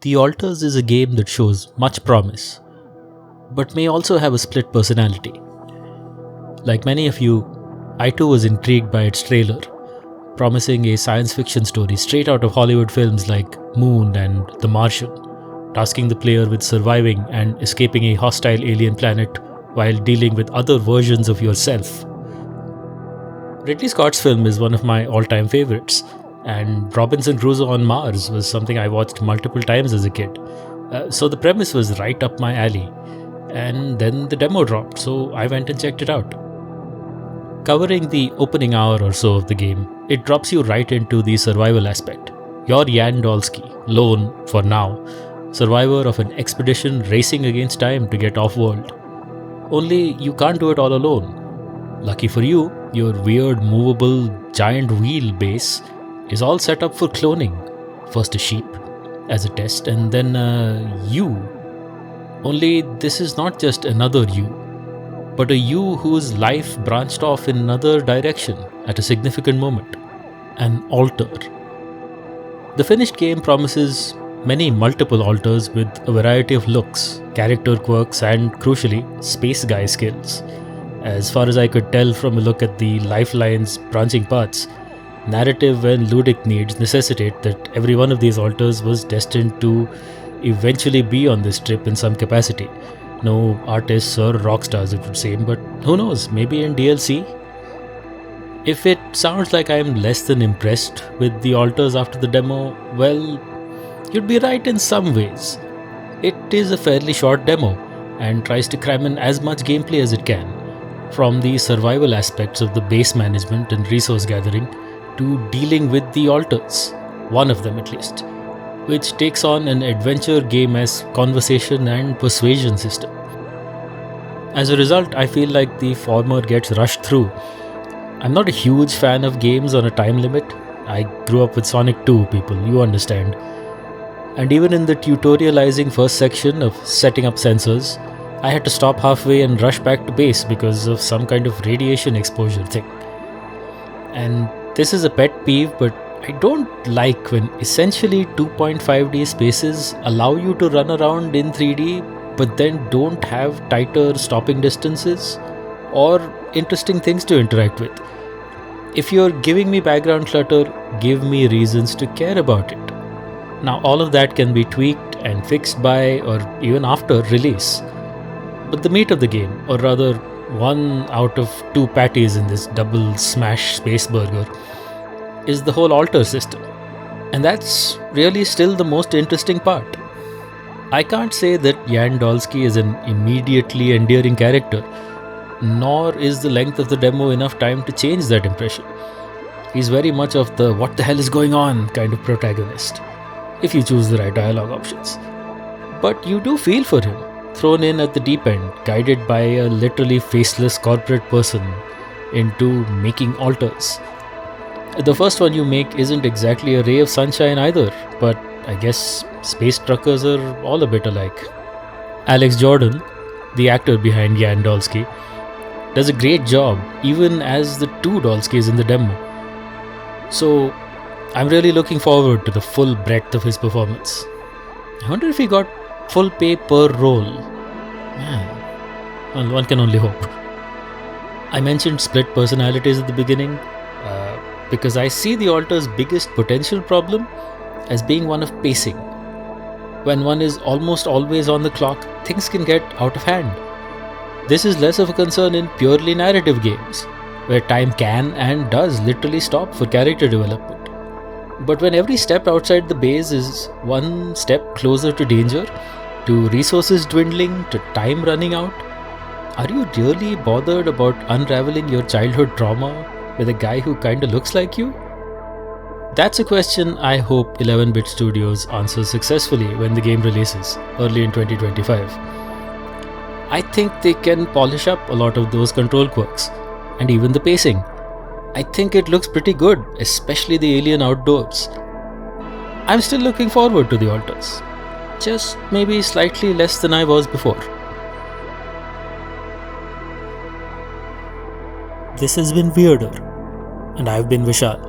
The Alters is a game that shows much promise, but may also have a split personality. Like many of you, I too was intrigued by its trailer, promising a science fiction story straight out of Hollywood films like Moon and The Martian, tasking the player with surviving and escaping a hostile alien planet while dealing with other versions of yourself. Ridley Scott's film is one of my all-time favorites, and Robinson Crusoe on Mars was something I watched multiple times as a kid. So the premise was right up my alley. And then the demo dropped, so I went and checked it out. Covering the opening hour or so of the game, it drops you right into the survival aspect. You're Jan Dolsky, lone, for now, survivor of an expedition racing against time to get off-world. Only you can't do it all alone. Lucky for you, your weird movable giant wheel base is all set up for cloning. First a sheep as a test, and then you. Only this is not just another you, but a you whose life branched off in another direction at a significant moment. An alter. The finished game promises many multiple alters with a variety of looks, character quirks, and crucially, space guy skills. As far as I could tell from a look at the lifeline's branching paths, narrative and ludic needs necessitate that every one of these alters was destined to eventually be on this trip in some capacity. No artists or rock stars, it would seem, but who knows, maybe in DLC? If it sounds like I'm less than impressed with the alters after the demo, well, you'd be right in some ways. It is a fairly short demo and tries to cram in as much gameplay as it can, from the survival aspects of the base management and resource gathering to dealing with the alters, one of them at least, which takes on an adventure game as conversation and persuasion system. As a result, I feel like the former gets rushed through. I'm not a huge fan of games on a time limit. I grew up with Sonic 2, people, you understand. And even in the tutorializing first section of setting up sensors, I had to stop halfway and rush back to base because of some kind of radiation exposure thing. And this is a pet peeve, but I don't like when essentially 2.5D spaces allow you to run around in 3D but then don't have tighter stopping distances or interesting things to interact with. If you're giving me background clutter, give me reasons to care about it. Now all of that can be tweaked and fixed by or even after release. But the meat of the game, or rather one out of two patties in this double smash space burger, is the whole alter system. And that's really still the most interesting part. I can't say that Jan Dolsky is an immediately endearing character, nor is the length of the demo enough time to change that impression. He's very much of the what the hell is going on kind of protagonist, if you choose the right dialogue options. But you do feel for him, thrown in at the deep end, guided by a literally faceless corporate person into making alters. The first one you make isn't exactly a ray of sunshine either, but I guess space truckers are all a bit alike. Alex Jordan, the actor behind Jan Dolsky, does a great job even as the two Dolskys in the demo. So I'm really looking forward to the full breadth of his performance. I wonder if he got full pay per role. Man, well, one can only hope. I mentioned split personalities at the beginning because I see the alter's biggest potential problem as being one of pacing. When one is almost always on the clock, things can get out of hand. This is less of a concern in purely narrative games, where time can and does literally stop for character development. But when every step outside the base is one step closer to danger, to resources dwindling, to time running out, are you really bothered about unraveling your childhood trauma with a guy who kinda looks like you? That's a question I hope 11-bit Studios answers successfully when the game releases, early in 2025. I think they can polish up a lot of those control quirks, and even the pacing. I think it looks pretty good, especially the alien outdoors. I'm still looking forward to the alters, just maybe slightly less than I was before. This has been Wyrdr, and I've been Vishal.